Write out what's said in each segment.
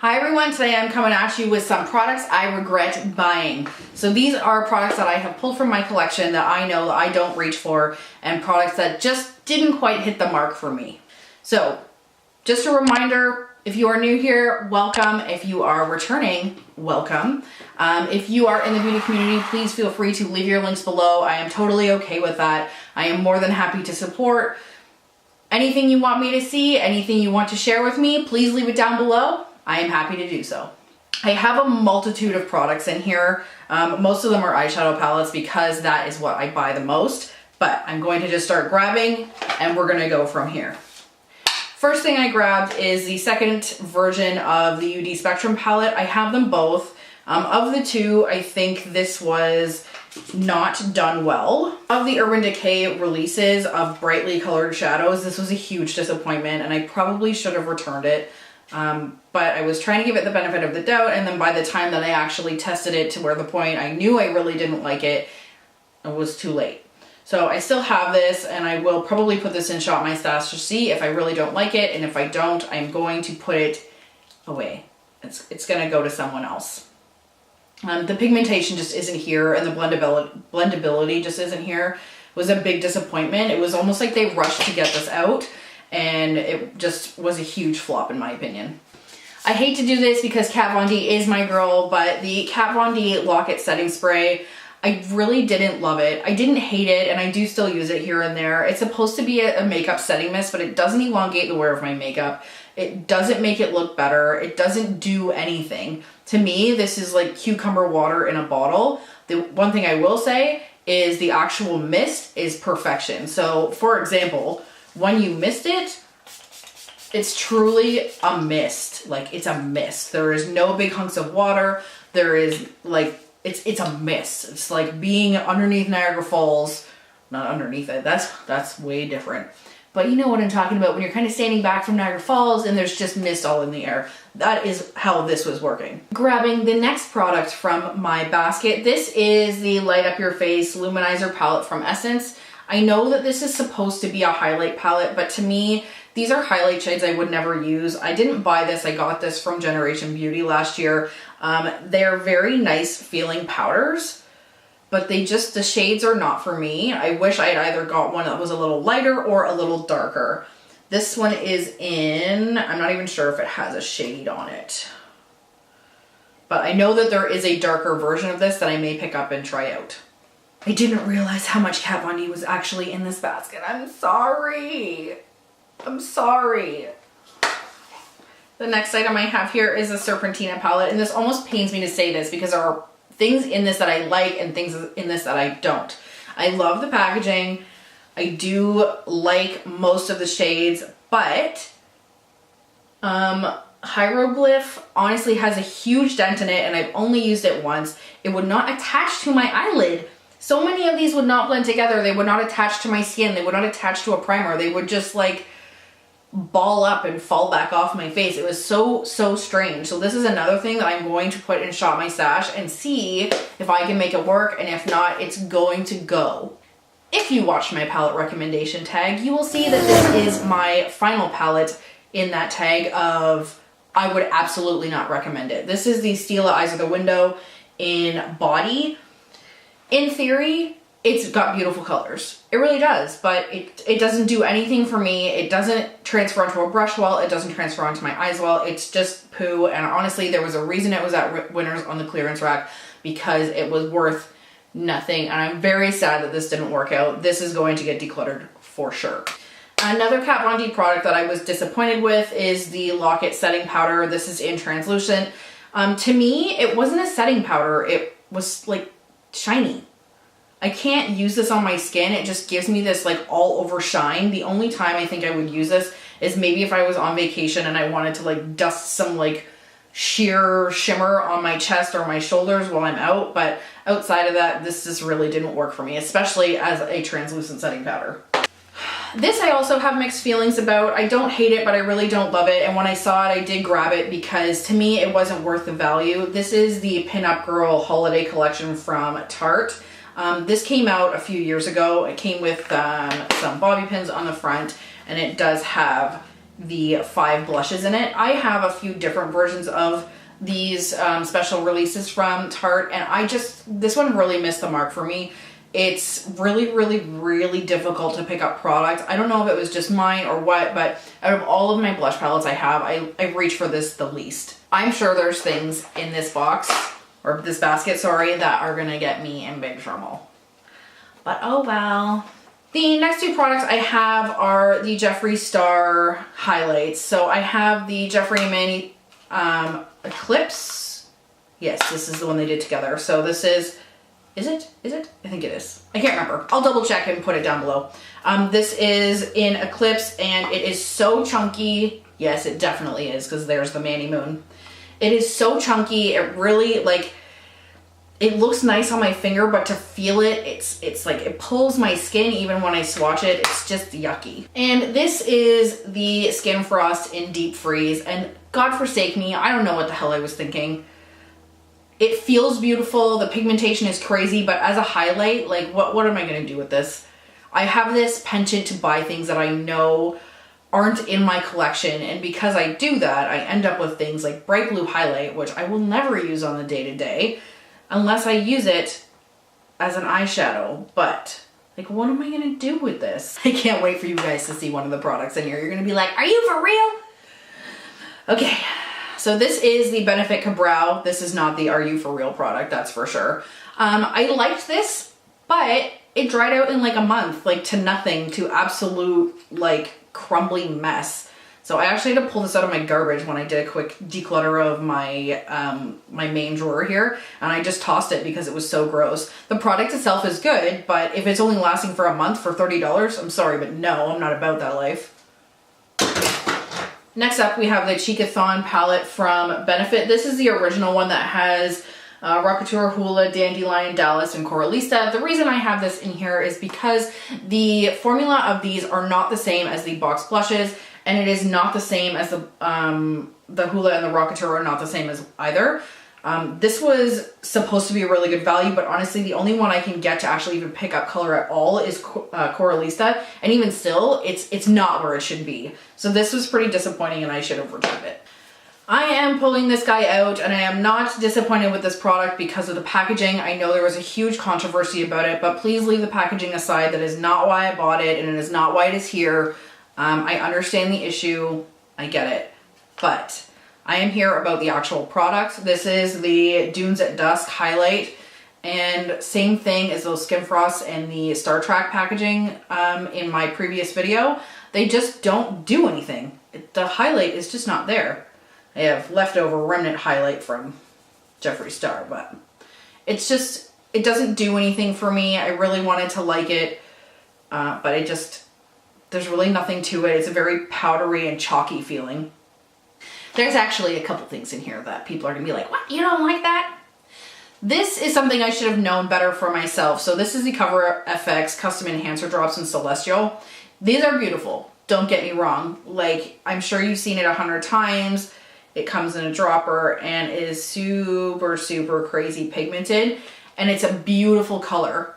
Hi everyone, today I'm coming at you with some products I regret buying. So these are products that I have pulled from my collection that I know that I don't reach for, and products that just didn't quite hit the mark for me. So just a reminder, if you are new here, welcome. If you are returning, welcome. If you are in the beauty community, please feel free to leave your links below. I am totally okay with that. I am more than happy to support. Anything you want me to see, anything you want to share with me, please leave it down below. I am happy to do so. I have a multitude of products in here. Most of them are eyeshadow palettes because that is what I buy the most, but I'm going to just start grabbing and we're gonna go from here. First thing I grabbed is the second version of the UD Spectrum palette. I have them both. Of the two, I think this was not done well. Of the Urban Decay releases of brightly colored shadows, this was a huge disappointment and I probably should have returned it. But I was trying to give it the benefit of the doubt, and then by the time that I actually tested it to where the point I knew I really didn't like it, it was too late. So I still have this, and I will probably put this in Shop My Stash to see if I really don't like it, and if I don't, I'm going to put it away. It's gonna go to someone else. The pigmentation just isn't here, and the blendability just isn't here. It was a big disappointment. It was almost like they rushed to get this out, and it just was a huge flop in my opinion. I hate to do this because Kat Von D is my girl, but the Kat Von D Lock-It Setting Spray, I really didn't love it. I didn't hate it, and I do still use it here and there. It's supposed to be a makeup setting mist, but it doesn't elongate the wear of my makeup. It doesn't make it look better. It doesn't do anything. To me, this is like cucumber water in a bottle. The one thing I will say is the actual mist is perfection. So for example, when you mist it, it's truly a mist. Like, it's a mist. There is no big hunks of water. There is like, it's a mist. It's like being underneath Niagara Falls. Not underneath it. That's way different. But you know what I'm talking about when you're kind of standing back from Niagara Falls and there's just mist all in the air. That is how this was working. Grabbing the next product from my basket. This is the Light Up Your Face Luminizer palette from Essence. I know that this is supposed to be a highlight palette, but to me, these are highlight shades I would never use. I didn't buy this. I got this from Generation Beauty last year. They're very nice feeling powders, but the shades are not for me. I wish I had either got one that was a little lighter or a little darker. This one is in, I'm not even sure if it has a shade on it, but I know that there is a darker version of this that I may pick up and try out. I didn't realize how much Kat Von D was actually in this basket. I'm sorry. I'm sorry. The next item I have here is a Serpentina palette, and this almost pains me to say this because there are things in this that I like and things in this that I don't. I love the packaging. I do like most of the shades, but Hieroglyph honestly has a huge dent in it, and I've only used it once. It would not attach to my eyelid. So many of these would not blend together. They would not attach to my skin. They would not attach to a primer. They would just like ball up and fall back off my face. It was so strange. So this is another thing that I'm going to put in Shop My Stash and see if I can make it work, and if not, it's going to go. If you watched my palette recommendation tag, you will see that this is my final palette in that tag of I would absolutely not recommend it. This is the Stila Eyes of the Window in Body. In theory, it's got beautiful colors. It really does, but it doesn't do anything for me. It doesn't transfer onto a brush well. It doesn't transfer onto my eyes well. It's just poo, and honestly, there was a reason it was at Winners on the clearance rack, because it was worth nothing, and I'm very sad that this didn't work out. This is going to get decluttered for sure. Another Kat Von D product that I was disappointed with is the Lock-It Setting Powder. This is in translucent. To me, it wasn't a setting powder. It was like shiny. I can't use this on my skin. It just gives me this like all over shine. The only time I think I would use this is maybe if I was on vacation and I wanted to like dust some like sheer shimmer on my chest or my shoulders while I'm out. But outside of that, this just really didn't work for me, especially as a translucent setting powder. This I also have mixed feelings about. I don't hate it, but I really don't love it. And when I saw it, I did grab it because to me, it wasn't worth the value. This is the Pin Up Girl Holiday Collection from Tarte. This came out a few years ago. It came with some bobby pins on the front, and it does have the 5 blushes in it. I have a few different versions of these special releases from Tarte, and this one really missed the mark for me. It's really difficult to pick up product. I don't know if it was just mine or what, but out of all of my blush palettes I have, I reach for this the least. I'm sure there's things in this box, or this basket, sorry, that are gonna get me in big trouble. But oh well. The next 2 products I have are the Jeffree Star highlights. So I have the Jeffree and Manny Eclipse. Yes, this is the one they did together. So this is it? I think it is. I can't remember. I'll double check and put it down below. This is in Eclipse and it is so chunky. Yes, it definitely is, because there's the Manny Moon. It is so chunky. It really, like, it looks nice on my finger, but to feel it, it's like it pulls my skin even when I swatch it. It's just yucky. And this is the Skin Frost in Deep Freeze, and God forsake me, I don't know what the hell I was thinking. It feels beautiful, the pigmentation is crazy, but as a highlight, like what am I gonna do with this? I have this penchant to buy things that I know aren't in my collection, and because I do that, I end up with things like Bright Blue Highlight, which I will never use on the day-to-day unless I use it as an eyeshadow. But like, what am I gonna do with this? I can't wait for you guys to see one of the products in here. You're gonna be like, are you for real? Okay. So this is the Benefit Ka-Brow. This is not the Are You For Real product, that's for sure. I liked this, but it dried out in like a month, like to nothing, to absolute like crumbly mess. So I actually had to pull this out of my garbage when I did a quick declutter of my my main drawer here, and I just tossed it because it was so gross. The product itself is good, but if it's only lasting for a month for $30, I'm sorry, but no, I'm not about that life. Next up, we have the Cheekathon palette from Benefit. This is the original one that has Rockateur, Hoola, Dandelion, Dallas, and Coralista. The reason I have this in here is because the formula of these are not the same as the box blushes, and it is not the same as the Hoola and the Rockateur are not the same as either. This was supposed to be a really good value, but honestly, the only one I can get to actually even pick up color at all is Coralista, and even still, it's not where it should be. So this was pretty disappointing, and I should have returned it. I am pulling this guy out, and I am not disappointed with this product because of the packaging. I know there was a huge controversy about it, but please leave the packaging aside. That is not why I bought it, and it is not why it is here. I understand the issue. I get it. But I am here about the actual product. This is the Dunes at Dusk highlight, and same thing as those Skin Frost and the Star Trek packaging in my previous video. They just don't do anything. The highlight is just not there. I have leftover remnant highlight from Jeffree Star, but it's just, it doesn't do anything for me. I really wanted to like it, but there's really nothing to it. It's a very powdery and chalky feeling. There's actually a couple things in here that people are gonna be like, what, you don't like that? This is something I should have known better for myself. So this is the Cover FX Custom Enhancer Drops in Celestial. These are beautiful, don't get me wrong. Like, I'm sure you've seen it 100 times. It comes in a dropper and it is super crazy pigmented, and it's a beautiful color.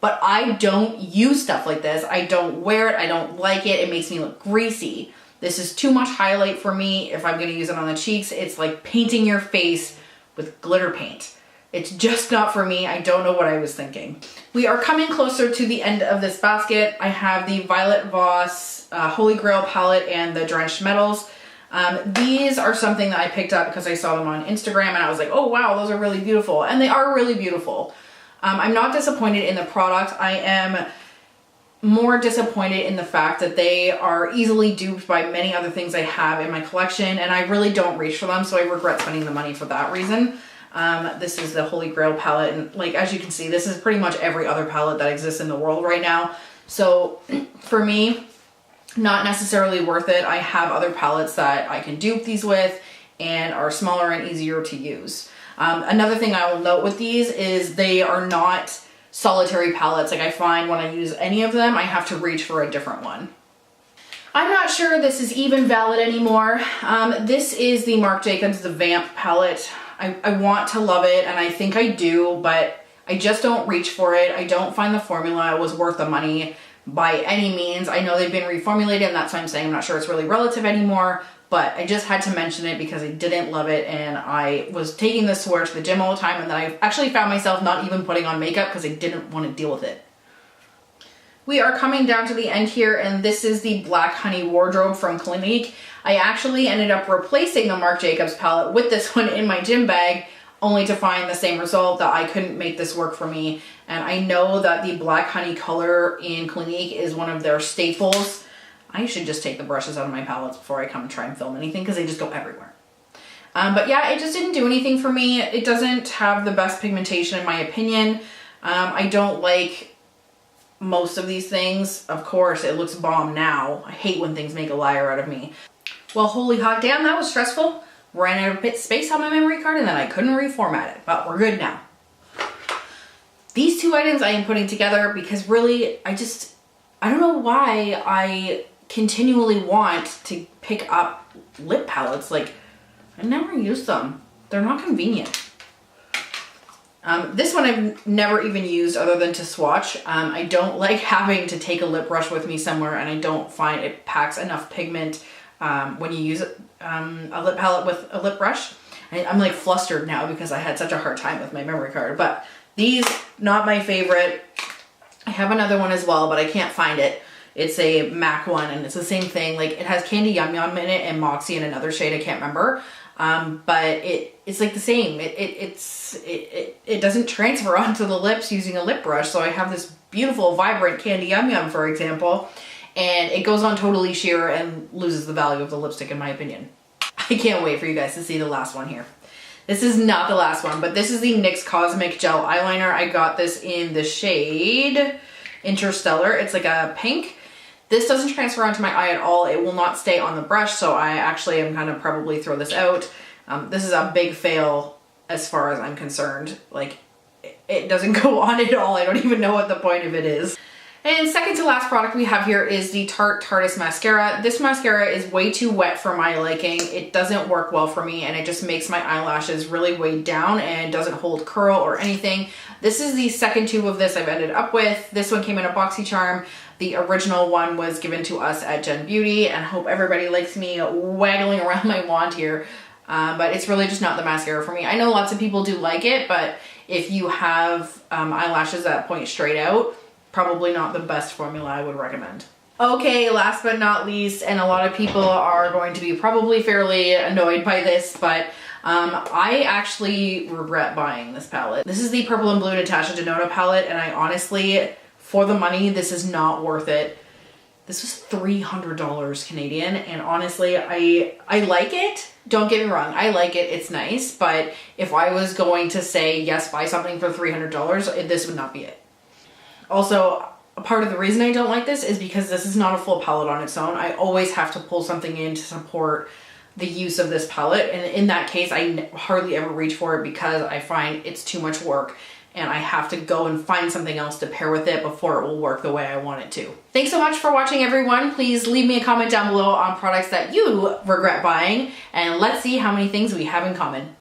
But I don't use stuff like this. I don't wear it, I don't like it. It makes me look greasy. This is too much highlight for me. If I'm gonna use it on the cheeks, it's like painting your face with glitter paint. It's just not for me. I don't know what I was thinking. We are coming closer to the end of this basket. I have the Violet Voss Holy Grail palette and the Drenched Metals. These are something that I picked up because I saw them on Instagram and I was like, oh wow, those are really beautiful. And they are really beautiful. I'm not disappointed in the product. I am more disappointed in the fact that they are easily duped by many other things I have in my collection, and I really don't reach for them, so I regret spending the money for that reason. This is the Holy Grail palette, and like, as you can see, this is pretty much every other palette that exists in the world right now. So for me, not necessarily worth it. I have other palettes that I can dupe these with and are smaller and easier to use. Another thing I will note with these is they are not solitary palettes. Like, I find when I use any of them, I have to reach for a different one. I'm not sure this is even valid anymore. This is the Marc Jacobs The Vamp palette. I want to love it, and I think I do, but I just don't reach for it. I don't find the formula was worth the money. by any means. I know they've been reformulated, and that's why I'm saying I'm not sure it's really relative anymore, but I just had to mention it because I didn't love it, and I was taking this to wear to the gym all the time, and then I actually found myself not even putting on makeup because I didn't want to deal with it. We are coming down to the end here, and this is the Black Honey Wardrobe from Clinique. I actually ended up replacing the Marc Jacobs palette with this one in my gym bag, only to find the same result, that I couldn't make this work for me. And I know that the Black Honey color in Clinique is one of their staples. I should just take the brushes out of my palettes before I come and try and film anything because they just go everywhere. But yeah, it just didn't do anything for me. It doesn't have the best pigmentation in my opinion. I don't like most of these things. Of course, it looks bomb now. I hate when things make a liar out of me. Well, holy hot damn, that was stressful. Ran out of space on my memory card and then I couldn't reformat it, but we're good now. These two items I am putting together because really, I don't know why I continually want to pick up lip palettes. Like, I never use them. They're not convenient. This one I've never even used other than to swatch. I don't like having to take a lip brush with me somewhere, and I don't find it packs enough pigment when you use a lip palette with a lip brush. I'm like flustered now because I had such a hard time with my memory card, but these, not my favorite. I have another one as well, but I can't find it. It's a MAC one, and it's the same thing. Like, it has Candy Yum Yum in it and Moxie in another shade, I can't remember. But it's like the same. It doesn't transfer onto the lips using a lip brush. So I have this beautiful, vibrant Candy Yum Yum, for example, and it goes on totally sheer and loses the value of the lipstick, in my opinion. I can't wait for you guys to see the last one here. This is not the last one, but this is the NYX Cosmic Gel Eyeliner. I got this in the shade Interstellar. It's like a pink. This doesn't transfer onto my eye at all. It will not stay on the brush, so I actually am gonna probably throw this out. This is a big fail as far as I'm concerned. Like, it doesn't go on at all. I don't even know what the point of it is. And second to last product we have here is the Tarte Tarteist Mascara. This mascara is way too wet for my liking. It doesn't work well for me, and it just makes my eyelashes really weighed down and doesn't hold curl or anything. This is the second tube of this I've ended up with. This one came in a BoxyCharm. The original one was given to us at Gen Beauty, and I hope everybody likes me waggling around my wand here. But it's really just not the mascara for me. I know lots of people do like it, but if you have eyelashes that point straight out, probably not the best formula I would recommend. Okay, last but not least, and a lot of people are going to be probably fairly annoyed by this, but I actually regret buying this palette. This is the Purple and Blue Natasha Denona palette, and I honestly, for the money, this is not worth it. This was $300 Canadian, and honestly, I like it. Don't get me wrong, I like it, it's nice, but if I was going to say, yes, buy something for $300, this would not be it. Also, a part of the reason I don't like this is because this is not a full palette on its own. I always have to pull something in to support the use of this palette, and in that case, I hardly ever reach for it because I find it's too much work, and I have to go and find something else to pair with it before it will work the way I want it to. Thanks so much for watching, everyone. Please leave me a comment down below on products that you regret buying, and let's see how many things we have in common.